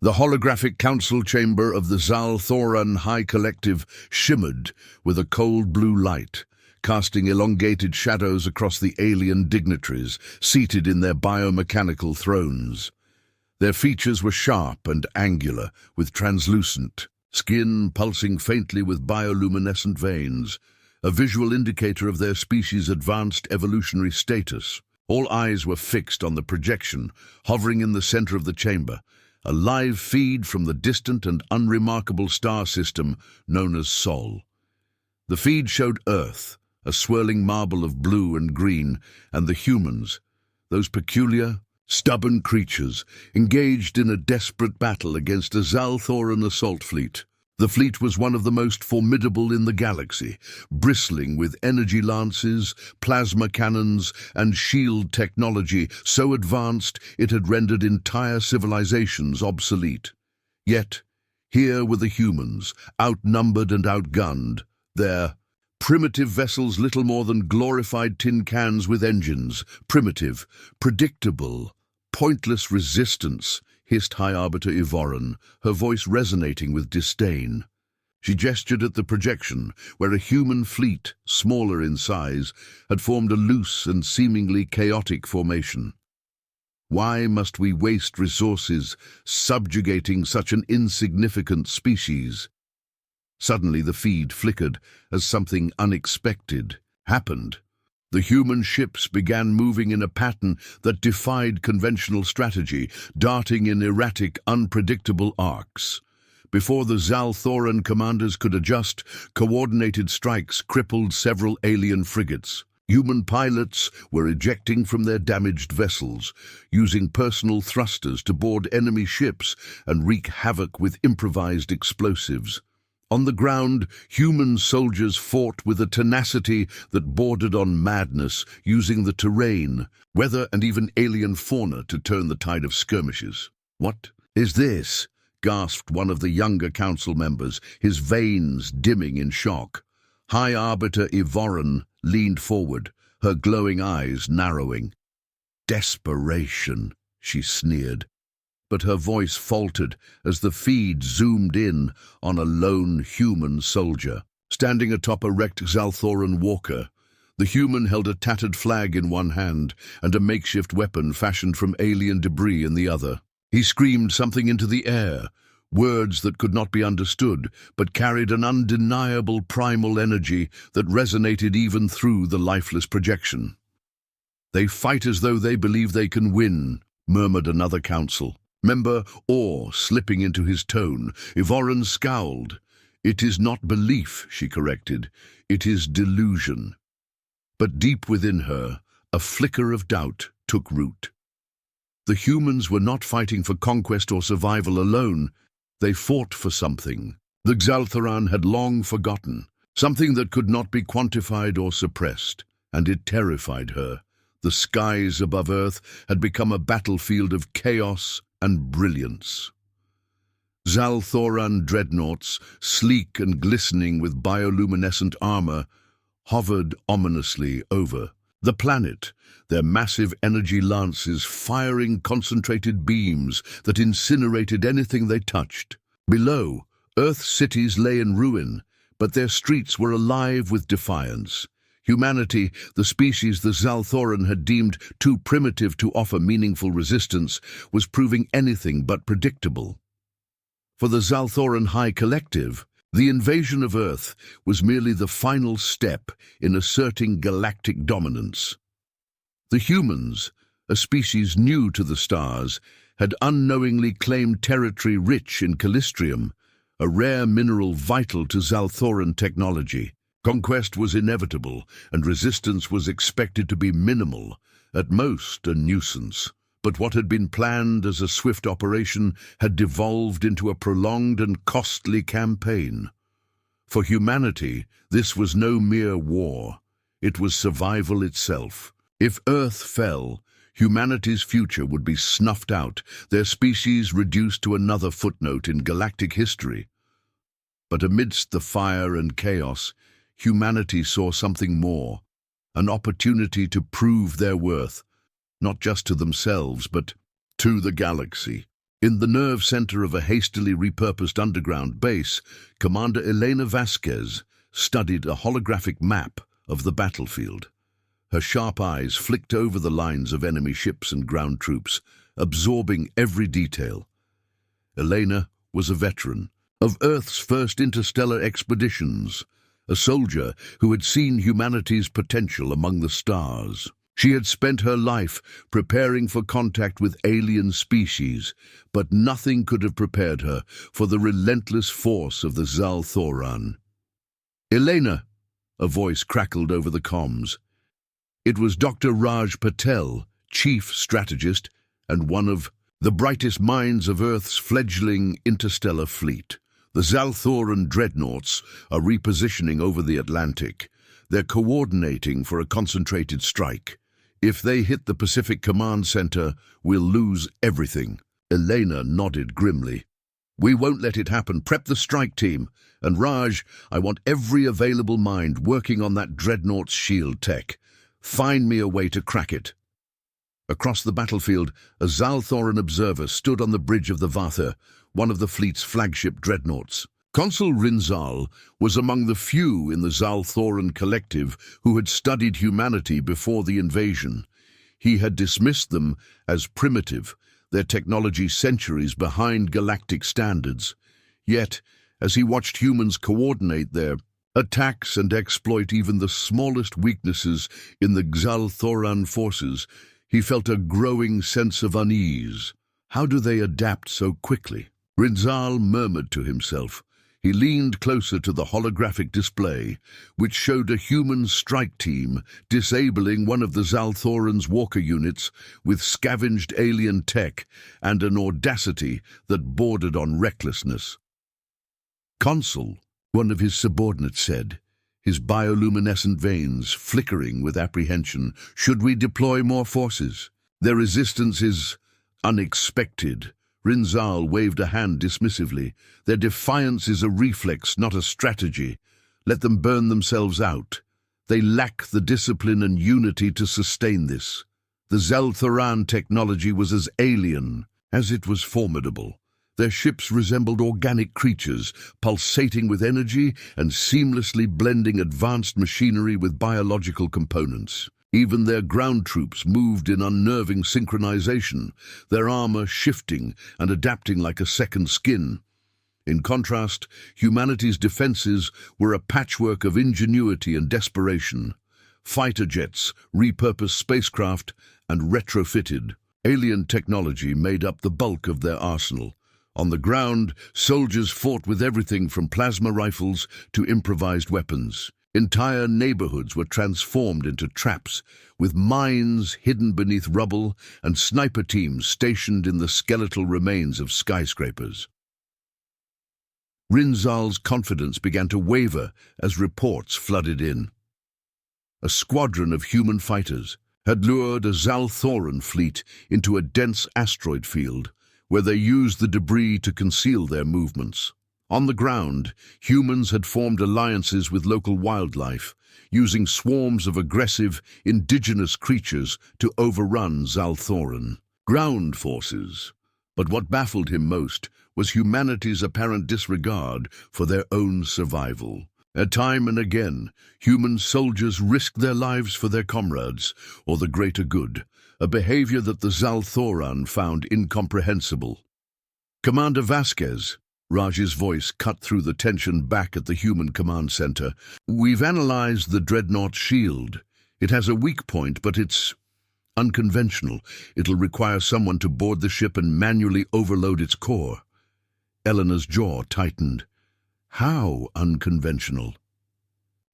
The holographic council chamber of the Xal'Thoran High Collective shimmered with a cold blue light, casting elongated shadows across the alien dignitaries seated in their biomechanical thrones. Their features were sharp and angular, with translucent skin pulsing faintly with bioluminescent veins, a visual indicator of their species' advanced evolutionary status. All eyes were fixed on the projection, hovering in the center of the chamber, a live feed from the distant and unremarkable star system known as Sol. The feed showed Earth, a swirling marble of blue and green, and the humans, those peculiar, stubborn creatures, engaged in a desperate battle against a Xal'Thoran assault fleet. The fleet was one of the most formidable in the galaxy, bristling with energy lances, plasma cannons, and shield technology so advanced it had rendered entire civilizations obsolete. Yet, here were the humans, outnumbered and outgunned, their primitive vessels little more than glorified tin cans with engines, primitive, predictable, pointless resistance, hissed High Arbiter Yvoran, her voice resonating with disdain. She gestured at the projection, where a human fleet, smaller in size, had formed a loose and seemingly chaotic formation. Why must we waste resources subjugating such an insignificant species? Suddenly the feed flickered as something unexpected happened. The human ships began moving in a pattern that defied conventional strategy, darting in erratic, unpredictable arcs. Before the Xal'Thoran commanders could adjust, coordinated strikes crippled several alien frigates. Human pilots were ejecting from their damaged vessels, using personal thrusters to board enemy ships and wreak havoc with improvised explosives. On the ground, human soldiers fought with a tenacity that bordered on madness, using the terrain, weather, and even alien fauna to turn the tide of skirmishes. "What is this?" gasped one of the younger council members, his veins dimming in shock. High Arbiter Yvoran leaned forward, her glowing eyes narrowing. "Desperation," she sneered. But her voice faltered as the feed zoomed in on a lone human soldier. Standing atop a wrecked Xal'Thoran walker, the human held a tattered flag in one hand and a makeshift weapon fashioned from alien debris in the other. He screamed something into the air, words that could not be understood, but carried an undeniable primal energy that resonated even through the lifeless projection. "They fight as though they believe they can win," murmured another council member, awe slipping into his tone. Yvoran scowled. "It is not belief," she corrected. "It is delusion." But deep within her, a flicker of doubt took root. The humans were not fighting for conquest or survival alone. They fought for something the Xal'Thoran had long forgotten, something that could not be quantified or suppressed, and it terrified her. The skies above Earth had become a battlefield of chaos and brilliance. Xal'Thoran dreadnoughts, sleek and glistening with bioluminescent armor, hovered ominously over the planet, their massive energy lances firing concentrated beams that incinerated anything they touched. Below, Earth's cities lay in ruin, but their streets were alive with defiance. Humanity, the species the Xal'Thoran had deemed too primitive to offer meaningful resistance, was proving anything but predictable. For the Xal'Thoran High Collective, the invasion of Earth was merely the final step in asserting galactic dominance. The humans, a species new to the stars, had unknowingly claimed territory rich in callistrium, a rare mineral vital to Xal'Thoran technology. Conquest was inevitable, and resistance was expected to be minimal, at most a nuisance. But what had been planned as a swift operation had devolved into a prolonged and costly campaign. For humanity, this was no mere war. It was survival itself. If Earth fell, humanity's future would be snuffed out, their species reduced to another footnote in galactic history. But amidst the fire and chaos, humanity saw something more, an opportunity to prove their worth, not just to themselves, but to the galaxy. In the nerve center of a hastily repurposed underground base, Commander Elena Vasquez studied a holographic map of the battlefield. Her sharp eyes flicked over the lines of enemy ships and ground troops, absorbing every detail. Elena was a veteran of Earth's first interstellar expeditions, a soldier who had seen humanity's potential among the stars. She had spent her life preparing for contact with alien species, but nothing could have prepared her for the relentless force of the Xal'Thoran. "Elena," a voice crackled over the comms. It was Dr. Raj Patel, chief strategist and one of the brightest minds of Earth's fledgling interstellar fleet. The Xal'Thoran dreadnoughts are repositioning over the Atlantic. They're coordinating for a concentrated strike. If they hit the Pacific Command Center, we'll lose everything. Elena nodded grimly. "We won't let it happen. Prep the strike team. And Raj, I want every available mind working on that dreadnought's shield tech. Find me a way to crack it." Across the battlefield, a Xal'Thoran observer stood on the bridge of the Vatha, one of the fleet's flagship dreadnoughts. Consul Rinzal was among the few in the Xal'Thoran collective who had studied humanity before the invasion. He had dismissed them as primitive, their technology centuries behind galactic standards. Yet, as he watched humans coordinate their attacks and exploit even the smallest weaknesses in the Xal'Thoran forces, he felt a growing sense of unease. How do they adapt so quickly? Rinzal murmured to himself. He leaned closer to the holographic display, which showed a human strike team disabling one of the Xal'Thoran's walker units with scavenged alien tech and an audacity that bordered on recklessness. "Consul," one of his subordinates said, his bioluminescent veins flickering with apprehension, "should we deploy more forces? Their resistance is unexpected." Rinzal waved a hand dismissively. "Their defiance is a reflex, not a strategy. Let them burn themselves out. They lack the discipline and unity to sustain this." The Xal'Thoran technology was as alien as it was formidable. Their ships resembled organic creatures, pulsating with energy and seamlessly blending advanced machinery with biological components. Even their ground troops moved in unnerving synchronization, their armor shifting and adapting like a second skin. In contrast, humanity's defenses were a patchwork of ingenuity and desperation. Fighter jets, repurposed spacecraft, and retrofitted alien technology made up the bulk of their arsenal. On the ground, soldiers fought with everything from plasma rifles to improvised weapons. Entire neighborhoods were transformed into traps, with mines hidden beneath rubble and sniper teams stationed in the skeletal remains of skyscrapers. Rinzal's confidence began to waver as reports flooded in. A squadron of human fighters had lured a Xal'Thoran fleet into a dense asteroid field, where they used the debris to conceal their movements. On the ground, humans had formed alliances with local wildlife, using swarms of aggressive, indigenous creatures to overrun Xal'Thoran. Ground forces. But what baffled him most was humanity's apparent disregard for their own survival. Time and again, human soldiers risked their lives for their comrades or the greater good, a behavior that the Xal'Thoran found incomprehensible. "Commander Vasquez," Raj's voice cut through the tension back at the human command center. "We've analyzed the dreadnought shield. It has a weak point, but it's unconventional. It'll require someone to board the ship and manually overload its core." Elena's jaw tightened. "How unconventional?"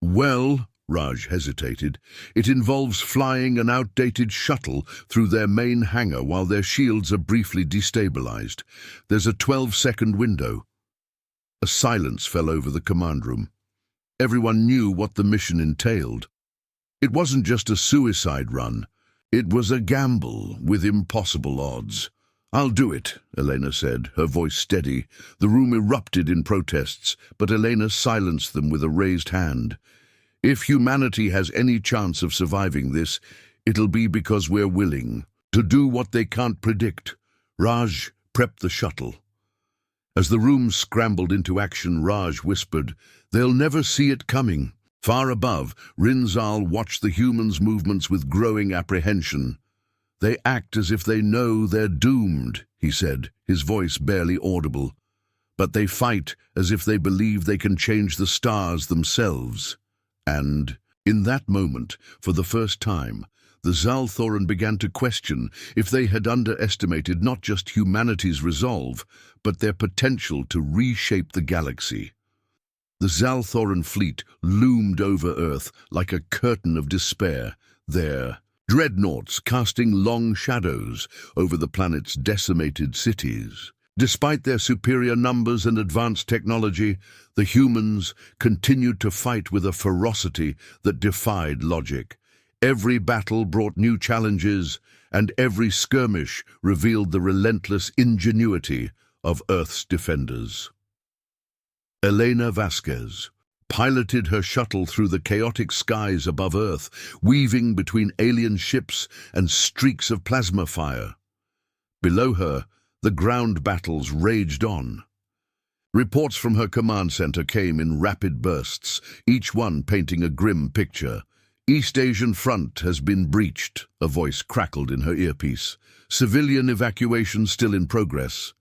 "Well," Raj hesitated, "it involves flying an outdated shuttle through their main hangar while their shields are briefly destabilized. There's a 12-second window." A silence fell over the command room. Everyone knew what the mission entailed. It wasn't just a suicide run. It was a gamble with impossible odds. "I'll do it," Elena said, her voice steady. The room erupted in protests, but Elena silenced them with a raised hand. "If humanity has any chance of surviving this, it'll be because we're willing to do what they can't predict." Raj Prep the shuttle." As the room scrambled into action, Raj whispered, "They'll never see it coming." Far above, Rinzal watched the humans' movements with growing apprehension. "They act as if they know they're doomed," he said, his voice barely audible. "But they fight as if they believe they can change the stars themselves." And, in that moment, for the first time, the Xal'Thoran began to question if they had underestimated not just humanity's resolve, but their potential to reshape the galaxy. The Xal'Thoran fleet loomed over Earth like a curtain of despair, their dreadnoughts casting long shadows over the planet's decimated cities. Despite their superior numbers and advanced technology, the humans continued to fight with a ferocity that defied logic. Every battle brought new challenges, and every skirmish revealed the relentless ingenuity of Earth's defenders. Elena Vasquez piloted her shuttle through the chaotic skies above Earth, weaving between alien ships and streaks of plasma fire. Below her, the ground battles raged on. Reports from her command center came in rapid bursts, each one painting a grim picture. "East Asian front has been breached," a voice crackled in her earpiece. "Civilian evacuation still in progress."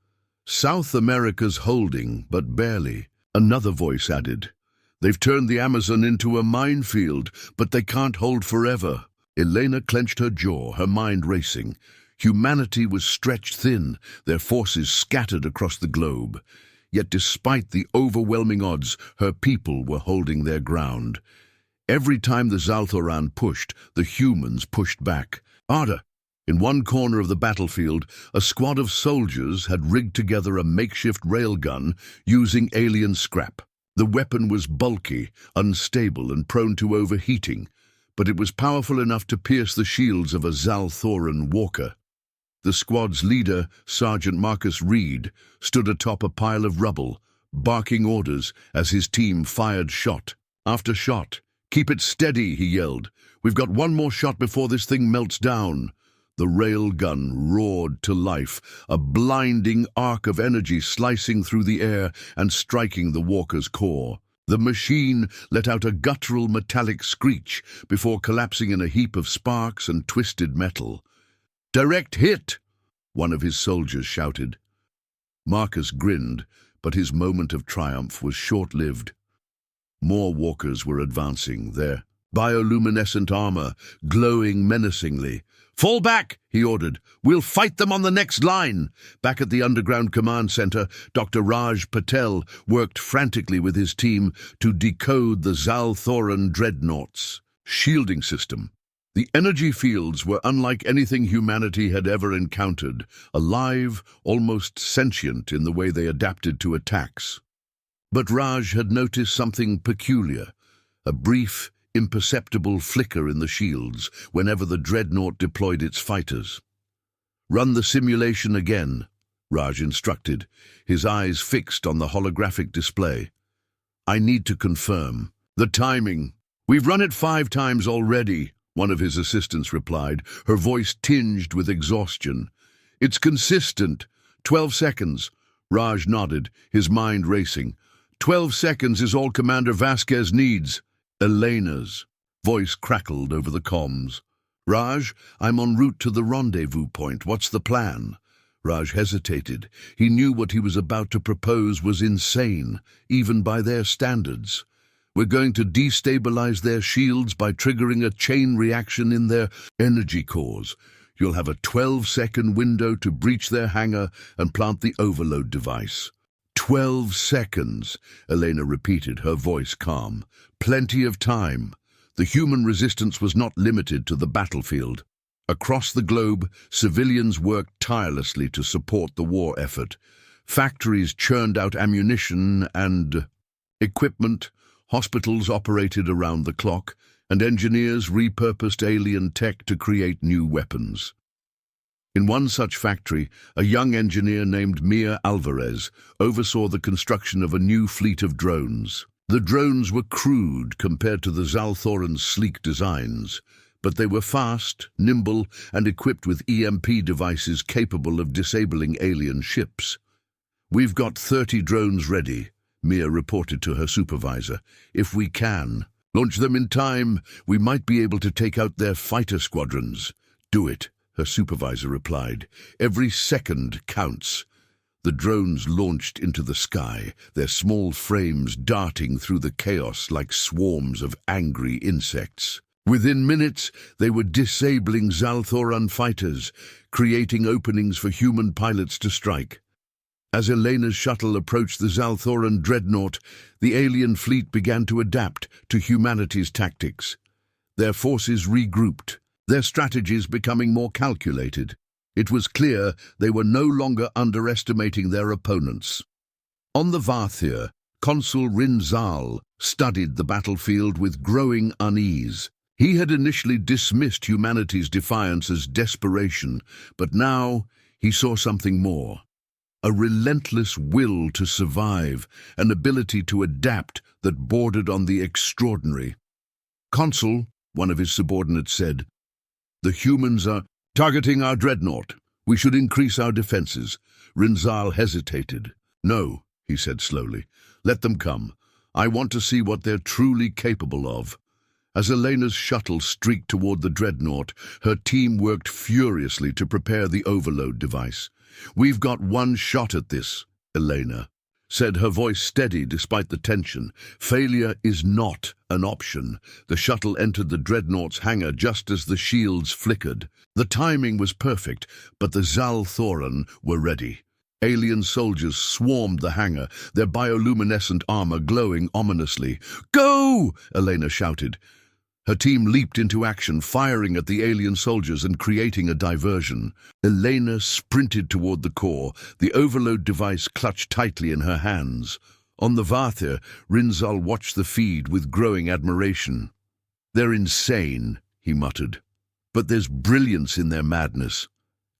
"South America's holding, but barely," another voice added. "They've turned the Amazon into a minefield, but they can't hold forever." Elena clenched her jaw, her mind racing. Humanity was stretched thin, their forces scattered across the globe. Yet despite the overwhelming odds, her people were holding their ground. Every time the Xal'Thoran pushed, the humans pushed back. Harder! In one corner of the battlefield, a squad of soldiers had rigged together a makeshift railgun using alien scrap. The weapon was bulky, unstable, and prone to overheating, but it was powerful enough to pierce the shields of a Xal'Thoran walker. The squad's leader, Sergeant Marcus Reed, stood atop a pile of rubble, barking orders as his team fired shot after shot. "Keep it steady," he yelled. "We've got one more shot before this thing melts down." The railgun roared to life, a blinding arc of energy slicing through the air and striking the walker's core. The machine let out a guttural metallic screech before collapsing in a heap of sparks and twisted metal. "Direct hit!" one of his soldiers shouted. Marcus grinned, but his moment of triumph was short-lived. More walkers were advancing, their bioluminescent armor glowing menacingly. "Fall back," he ordered. "We'll fight them on the next line." Back at the underground command center, Dr. Raj Patel worked frantically with his team to decode the Xal'Thoran dreadnoughts' shielding system. The energy fields were unlike anything humanity had ever encountered, alive, almost sentient in the way they adapted to attacks. But Raj had noticed something peculiar, a brief, imperceptible flicker in the shields whenever the dreadnought deployed its fighters. "Run the simulation again," Raj instructed, his eyes fixed on the holographic display. "I need to confirm. The timing. We've run it 5 times already," one of his assistants replied, her voice tinged with exhaustion. "It's consistent. 12 seconds. Raj nodded, his mind racing. 12 seconds is all Commander Vasquez needs." Elena's voice crackled over the comms. "Raj, I'm en route to the rendezvous point. What's the plan?" Raj hesitated. He knew what he was about to propose was insane, even by their standards. "We're going to destabilize their shields by triggering a chain reaction in their energy cores. You'll have a 12-second window to breach their hangar and plant the overload device." 12 seconds, Elena repeated, her voice calm. Plenty of time. The human resistance was not limited to the battlefield. Across the globe, civilians worked tirelessly to support the war effort. Factories churned out ammunition and equipment, hospitals operated around the clock, and engineers repurposed alien tech to create new weapons. In one such factory, a young engineer named Mia Alvarez oversaw the construction of a new fleet of drones. The drones were crude compared to the Xal'Thoran's sleek designs, But they were fast, nimble, and equipped with EMP devices capable of disabling alien ships. "We've got 30 drones ready," Mia reported to her supervisor. "If we can launch them in time, we might be able to take out their fighter squadrons." "Do it," her supervisor replied. "Every second counts." The drones launched into the sky, their small frames darting through the chaos like swarms of angry insects. Within minutes, they were disabling Xal'Thoran fighters, creating openings for human pilots to strike. As Elena's shuttle approached the Xal'Thoran dreadnought, the alien fleet began to adapt to humanity's tactics. Their forces regrouped, their strategies becoming more calculated. It was clear they were no longer underestimating their opponents. On the Varthir, Consul Rinzal studied the battlefield with growing unease. He had initially dismissed humanity's defiance as desperation, but now he saw something more. A relentless will to survive, an ability to adapt that bordered on the extraordinary. "Consul," one of his subordinates said, "the humans are targeting our dreadnought. We should increase our defenses." Rinzal hesitated. "No," he said slowly. "Let them come. I want to see what they're truly capable of." As Elena's shuttle streaked toward the dreadnought, her team worked furiously to prepare the overload device. "We've got one shot at this," Elena said, her voice steady despite the tension. "Failure is not an option." The shuttle entered the dreadnought's hangar just as the shields flickered. The timing was perfect, but the Xal'Thoran were ready. Alien soldiers swarmed the hangar, their bioluminescent armor glowing ominously. "Go!" Elena shouted. Her team leaped into action, firing at the alien soldiers and creating a diversion. Elena sprinted toward the core, the overload device clutched tightly in her hands. On the Varthir, Rinzal watched the feed with growing admiration. "They're insane," he muttered. "But there's brilliance in their madness."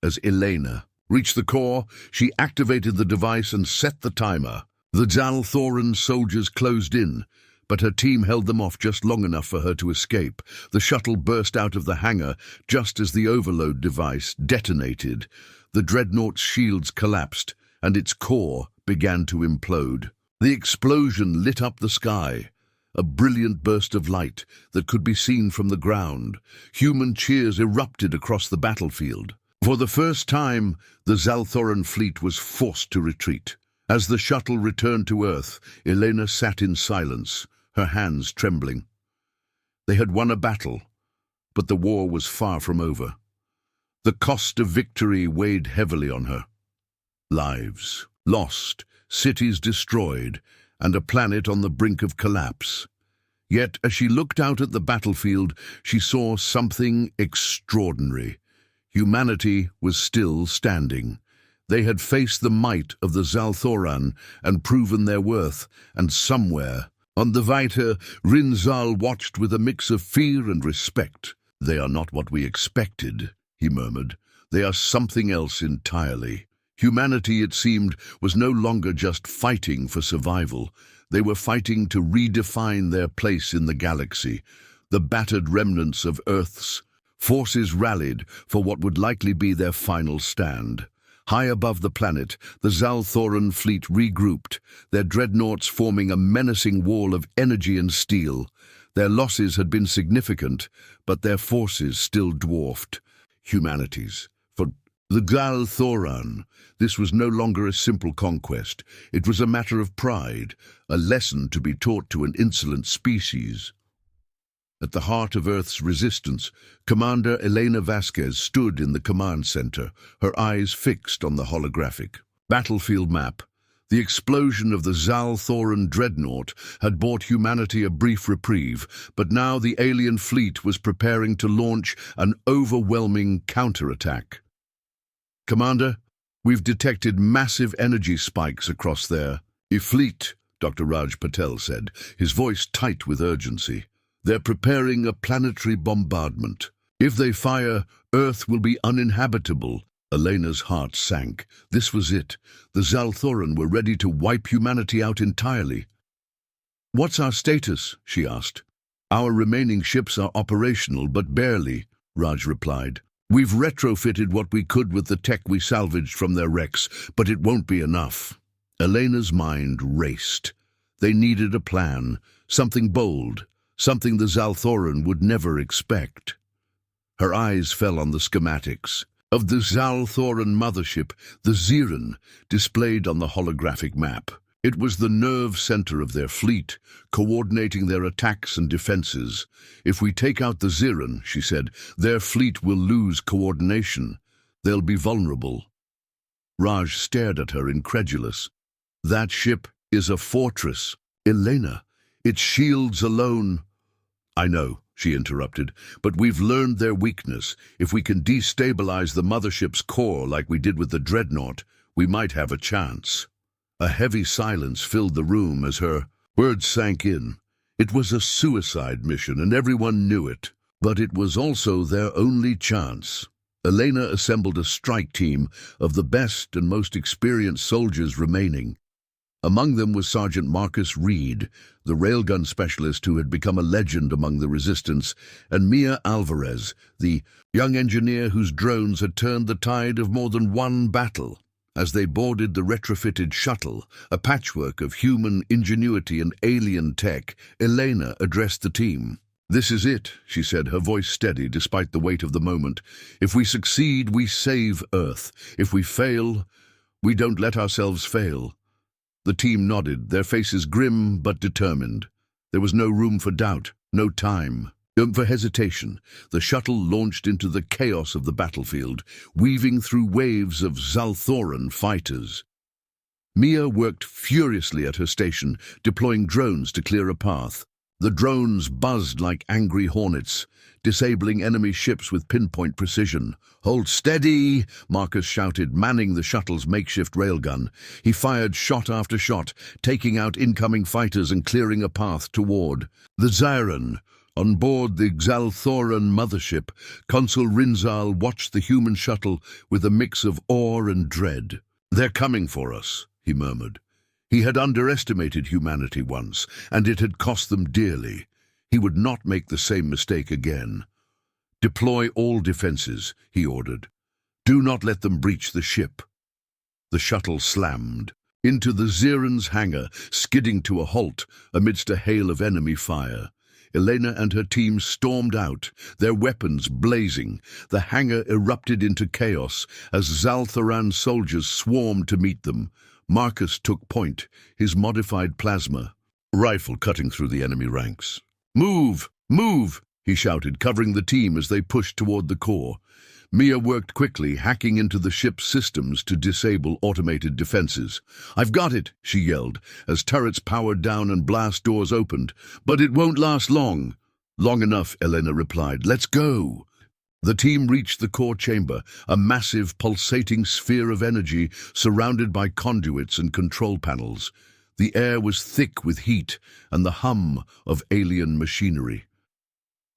As Elena reached the core, she activated the device and set the timer. The Xal'Thoran soldiers closed in, but her team held them off just long enough for her to escape. The shuttle burst out of the hangar just as the overload device detonated. The dreadnought's shields collapsed, and its core began to implode. The explosion lit up the sky, a brilliant burst of light that could be seen from the ground. Human cheers erupted across the battlefield. For the first time, the Xal'Thoran fleet was forced to retreat. As the shuttle returned to Earth, Elena sat in silence, her hands trembling. They had won a battle, but the war was far from over. The cost of victory weighed heavily on her. Lives lost, cities destroyed, and a planet on the brink of collapse. Yet, as she looked out at the battlefield, she saw something extraordinary. Humanity was still standing. They had faced the might of the Xal'Thoran and proven their worth, and somewhere on the Vita, Rinzal watched with a mix of fear and respect. "They are not what we expected," he murmured. "They are something else entirely." Humanity, it seemed, was no longer just fighting for survival. They were fighting to redefine their place in the galaxy. The battered remnants of Earth's forces rallied for what would likely be their final stand. High above the planet, the Xal'Thoran fleet regrouped, their dreadnoughts forming a menacing wall of energy and steel. Their losses had been significant, but their forces still dwarfed humanity's. For the Xal'Thoran, this was no longer a simple conquest. It was a matter of pride, a lesson to be taught to an insolent species. At the heart of Earth's resistance, Commander Elena Vasquez stood in the command center, her eyes fixed on the holographic battlefield map. The explosion of the Xal'Thoran dreadnought had bought humanity a brief reprieve, but now the alien fleet was preparing to launch an overwhelming counterattack. "Commander, we've detected massive energy spikes across there." "Fleet," Dr. Raj Patel said, his voice tight with urgency. "They're preparing a planetary bombardment. If they fire, Earth will be uninhabitable." Elena's heart sank. This was it. The Xal'Thoran were ready to wipe humanity out entirely. "What's our status?" she asked. Our remaining ships are operational, but barely, Raj replied. We've retrofitted what we could with the tech we salvaged from their wrecks, but it won't be enough. Elena's mind raced. They needed a plan, something bold, something the Xal'Thoran would never expect. Her eyes fell on the schematics of the Xal'Thoran mothership, the Xeran, displayed on the holographic map. It was the nerve center of their fleet, coordinating their attacks and defenses. If we take out the Xeran, she said, their fleet will lose coordination. They'll be vulnerable. Raj stared at her, incredulous. That ship is a fortress. Elena, its shields alone. I know, she interrupted, but we've learned their weakness. If we can destabilize the mothership's core like we did with the dreadnought, we might have a chance. A heavy silence filled the room as her words sank in. It was a suicide mission, and everyone knew it. But it was also their only chance. Elena assembled a strike team of the best and most experienced soldiers remaining. Among them was Sergeant Marcus Reed, the railgun specialist who had become a legend among the resistance, and Mia Alvarez, the young engineer whose drones had turned the tide of more than one battle. As they boarded the retrofitted shuttle, a patchwork of human ingenuity and alien tech, Elena addressed the team. This is it, she said, her voice steady despite the weight of the moment. If we succeed, we save Earth. If we fail, we don't let ourselves fail. The team nodded, their faces grim but determined. There was no room for doubt, no time for hesitation. The shuttle launched into the chaos of the battlefield, weaving through waves of Xal'Thoran fighters. Mia worked furiously at her station, deploying drones to clear a path. The drones buzzed like angry hornets, disabling enemy ships with pinpoint precision. "Hold steady!" Marcus shouted, manning the shuttle's makeshift railgun. He fired shot after shot, taking out incoming fighters and clearing a path toward the Xeran. On board the Xal'Thoran mothership, Consul Rinzal watched the human shuttle with a mix of awe and dread. "They're coming for us," he murmured. He had underestimated humanity once, and it had cost them dearly. He would not make the same mistake again. "Deploy all defenses," he ordered. "Do not let them breach the ship." The shuttle slammed into the Xeran's hangar, skidding to a halt amidst a hail of enemy fire. Elena and her team stormed out, their weapons blazing. The hangar erupted into chaos as Xal'Thoran soldiers swarmed to meet them. Marcus took point, his modified plasma rifle cutting through the enemy ranks. "Move! Move!" he shouted, covering the team as they pushed toward the core. Mia worked quickly, hacking into the ship's systems to disable automated defenses. "I've got it," she yelled, as turrets powered down and blast doors opened. "But it won't last long." "Long enough," Elena replied. "Let's go." The team reached the core chamber, a massive, pulsating sphere of energy surrounded by conduits and control panels. The air was thick with heat and the hum of alien machinery.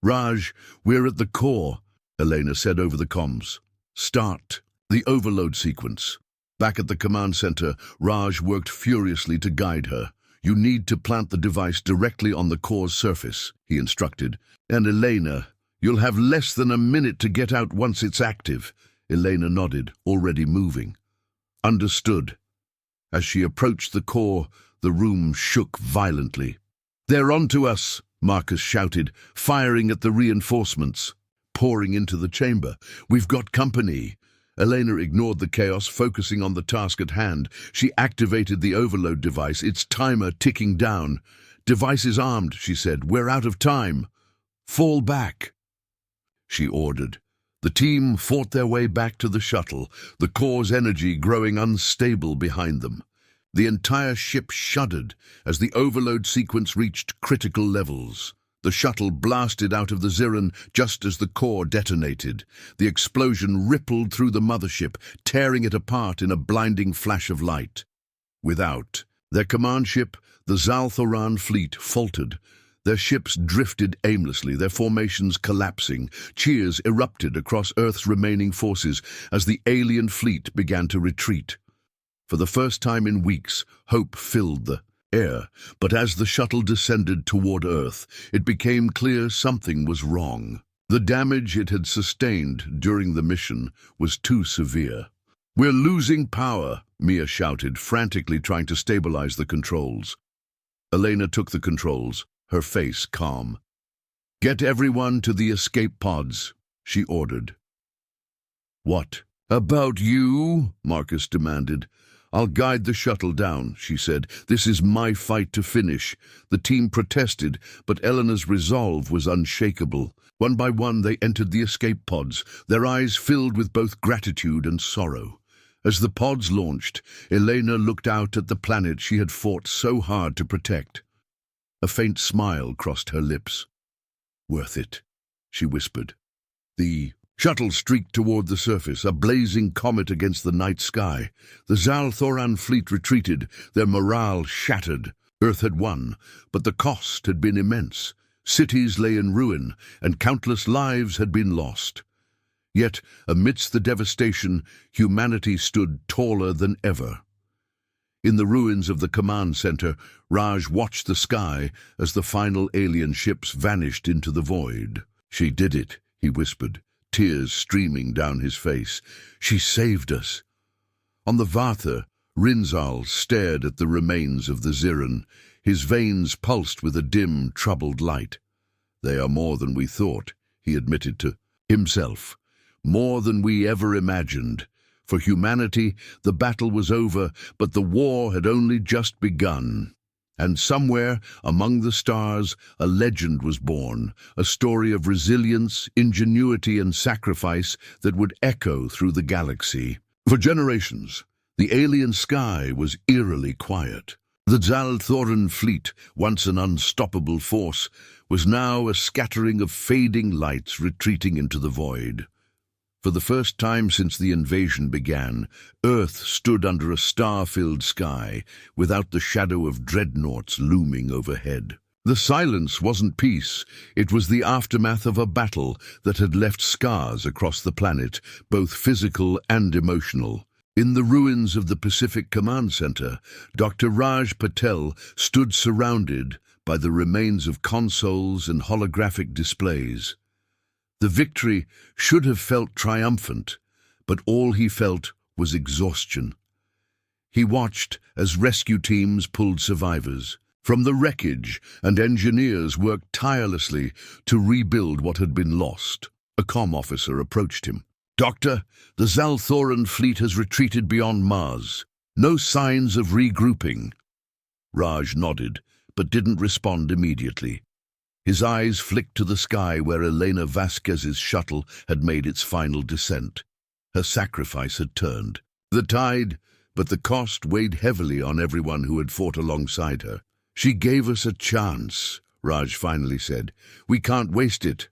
"Raj, we're at the core," Elena said over the comms. "Start the overload sequence." Back at the command center, Raj worked furiously to guide her. "You need to plant the device directly on the core's surface," he instructed. "And Elena, you'll have less than a minute to get out once it's active." Elena nodded, already moving. "Understood." As she approached the core, the room shook violently. "They're onto us," Marcus shouted, firing at the reinforcements. Pouring into the chamber. "We've got company." Elena ignored the chaos, focusing on the task at hand. She activated the overload device, its timer ticking down. "Device is armed," she said. "We're out of time." "Fall back," she ordered. The team fought their way back to the shuttle, the core's energy growing unstable behind them. The entire ship shuddered as the overload sequence reached critical levels. The shuttle blasted out of the Xeran just as the core detonated. The explosion rippled through the mothership, tearing it apart in a blinding flash of light. Without, their command ship, the Xal'Thoran fleet, faltered. Their ships drifted aimlessly, their formations collapsing. Cheers erupted across Earth's remaining forces as the alien fleet began to retreat. For the first time in weeks, hope filled the air, but as the shuttle descended toward Earth, it became clear something was wrong. The damage it had sustained during the mission was too severe. "We're losing power," Mia shouted, frantically trying to stabilize the controls. Elena took the controls, her face calm. "Get everyone to the escape pods," she ordered. "What about you?" Marcus demanded. "I'll guide the shuttle down," she said. "This is my fight to finish." The team protested, but Elena's resolve was unshakable. One by one they entered the escape pods, their eyes filled with both gratitude and sorrow. As the pods launched, Elena looked out at the planet she had fought so hard to protect. A faint smile crossed her lips. "Worth it," she whispered. The shuttle streaked toward the surface, a blazing comet against the night sky. The Xal'Thoran fleet retreated, their morale shattered. Earth had won, but the cost had been immense. Cities lay in ruin, and countless lives had been lost. Yet, amidst the devastation, humanity stood taller than ever. In the ruins of the command center, Raj watched the sky as the final alien ships vanished into the void. "She did it," he whispered, tears streaming down his face. "She saved us." On the Vatha, Rinzal stared at the remains of the Ziran. His veins pulsed with a dim, troubled light. "They are more than we thought," he admitted to himself. "More than we ever imagined. For humanity, the battle was over, but the war had only just begun. And somewhere, among the stars, a legend was born, a story of resilience, ingenuity, and sacrifice that would echo through the galaxy. For generations, the alien sky was eerily quiet. The Xal'Thoran fleet, once an unstoppable force, was now a scattering of fading lights retreating into the void. For the first time since the invasion began, Earth stood under a star-filled sky, without the shadow of dreadnoughts looming overhead. The silence wasn't peace, it was the aftermath of a battle that had left scars across the planet, both physical and emotional. In the ruins of the Pacific Command Center, Dr. Raj Patel stood surrounded by the remains of consoles and holographic displays. The victory should have felt triumphant, but all he felt was exhaustion. He watched as rescue teams pulled survivors from the wreckage, and engineers worked tirelessly to rebuild what had been lost. A comm officer approached him. "Doctor, the Xal'Thoran fleet has retreated beyond Mars. No signs of regrouping." Raj nodded, but didn't respond immediately. His eyes flicked to the sky where Elena Vasquez's shuttle had made its final descent. Her sacrifice had turned the tide, but the cost weighed heavily on everyone who had fought alongside her. "She gave us a chance," Raj finally said. "We can't waste it."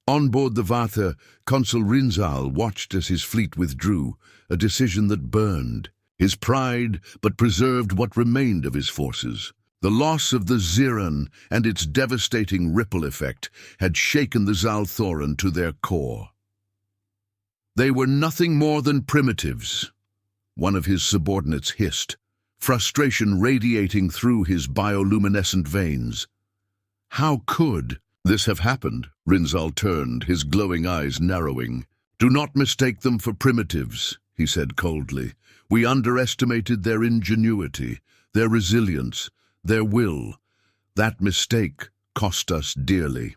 On board the Vatha, Consul Rinzal watched as his fleet withdrew, a decision that burned his pride but preserved what remained of his forces. The loss of the Ziran and its devastating ripple effect had shaken the Xal'Thoran to their core. "They were nothing more than primitives," one of his subordinates hissed, frustration radiating through his bioluminescent veins. "How could this have happened?" Rinzal turned, his glowing eyes narrowing. "Do not mistake them for primitives," he said coldly. "We underestimated their ingenuity, their resilience, their will. That mistake cost us dearly."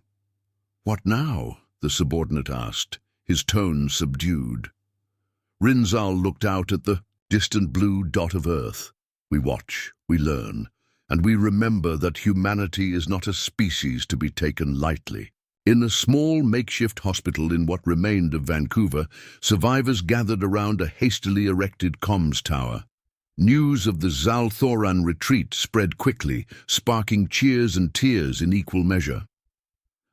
"What now?" the subordinate asked, his tone subdued. Rinzal looked out at the distant blue dot of Earth. "We watch, we learn, and we remember that humanity is not a species to be taken lightly." In a small makeshift hospital in what remained of Vancouver, survivors gathered around a hastily erected comms tower. News of the Xal'Thoran retreat spread quickly, sparking cheers and tears in equal measure.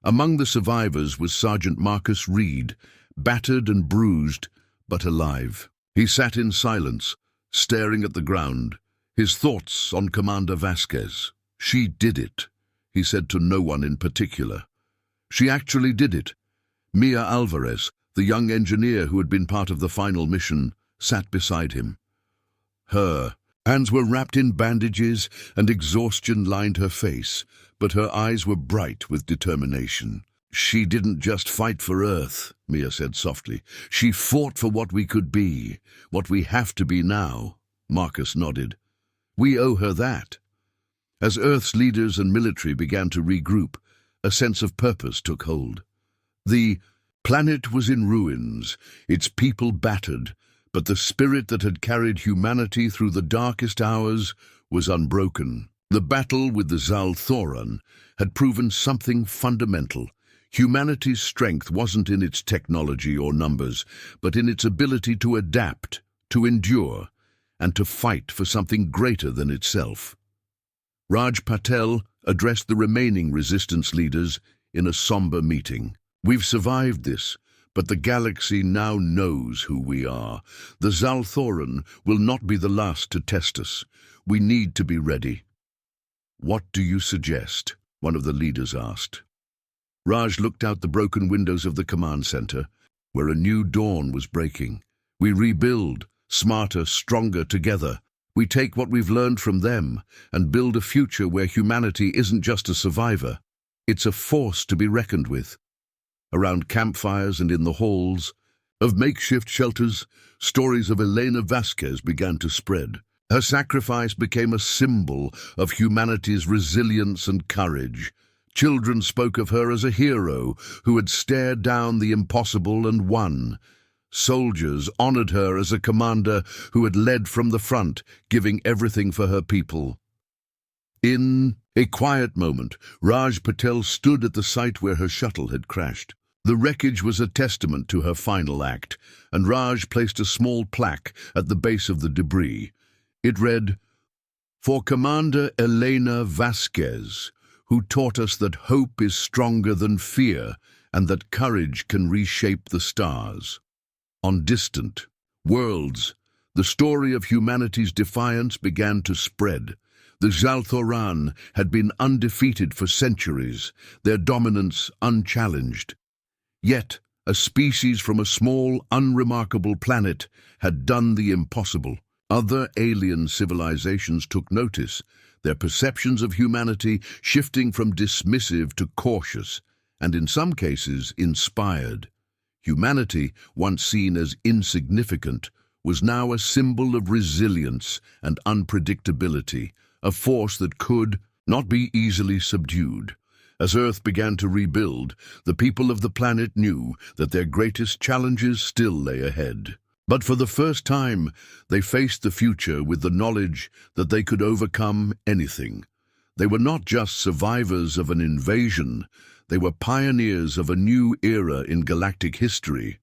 Among the survivors was Sergeant Marcus Reed, battered and bruised, but alive. He sat in silence, staring at the ground, his thoughts on Commander Vasquez. "She did it," he said to no one in particular. "She actually did it." Mia Alvarez, the young engineer who had been part of the final mission, sat beside him. "Her," Hands were wrapped in bandages and exhaustion lined her face, but her eyes were bright with determination. "She didn't just fight for Earth," Mia said softly. "She fought for what we could be, what we have to be now." Marcus nodded. "We owe her that." As Earth's leaders and military began to regroup, a sense of purpose took hold. The planet was in ruins, its people battered, but the spirit that had carried humanity through the darkest hours was unbroken. The battle with the Xal'Thoran had proven something fundamental. Humanity's strength wasn't in its technology or numbers, but in its ability to adapt, to endure, and to fight for something greater than itself. Raj Patel addressed the remaining resistance leaders in a somber meeting. "We've survived this, but the galaxy now knows who we are. The Xal'Thoran will not be the last to test us. We need to be ready." "What do you suggest?" one of the leaders asked. Raj looked out the broken windows of the command center, where a new dawn was breaking. "We rebuild, smarter, stronger together. We take what we've learned from them and build a future where humanity isn't just a survivor. It's a force to be reckoned with." Around campfires and in the halls of makeshift shelters, stories of Elena Vasquez began to spread. Her sacrifice became a symbol of humanity's resilience and courage. Children spoke of her as a hero who had stared down the impossible and won. Soldiers honored her as a commander who had led from the front, giving everything for her people. In a quiet moment, Raj Patel stood at the site where her shuttle had crashed. The wreckage was a testament to her final act, and Raj placed a small plaque at the base of the debris. It read, "For Commander Elena Vasquez, who taught us that hope is stronger than fear and that courage can reshape the stars." On distant worlds, the story of humanity's defiance began to spread. The Xal'Thoran had been undefeated for centuries, their dominance unchallenged. Yet, a species from a small, unremarkable planet had done the impossible. Other alien civilizations took notice, their perceptions of humanity shifting from dismissive to cautious, and in some cases inspired. Humanity, once seen as insignificant, was now a symbol of resilience and unpredictability, a force that could not be easily subdued. As Earth began to rebuild, the people of the planet knew that their greatest challenges still lay ahead. But for the first time, they faced the future with the knowledge that they could overcome anything. They were not just survivors of an invasion, they were pioneers of a new era in galactic history.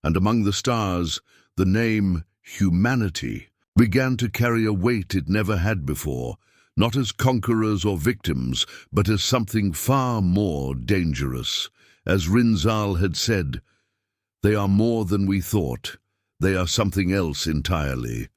And among the stars, the name humanity began to carry a weight it never had before, not as conquerors or victims, but as something far more dangerous. As Rinzal had said, "They are more than we thought. They are something else entirely."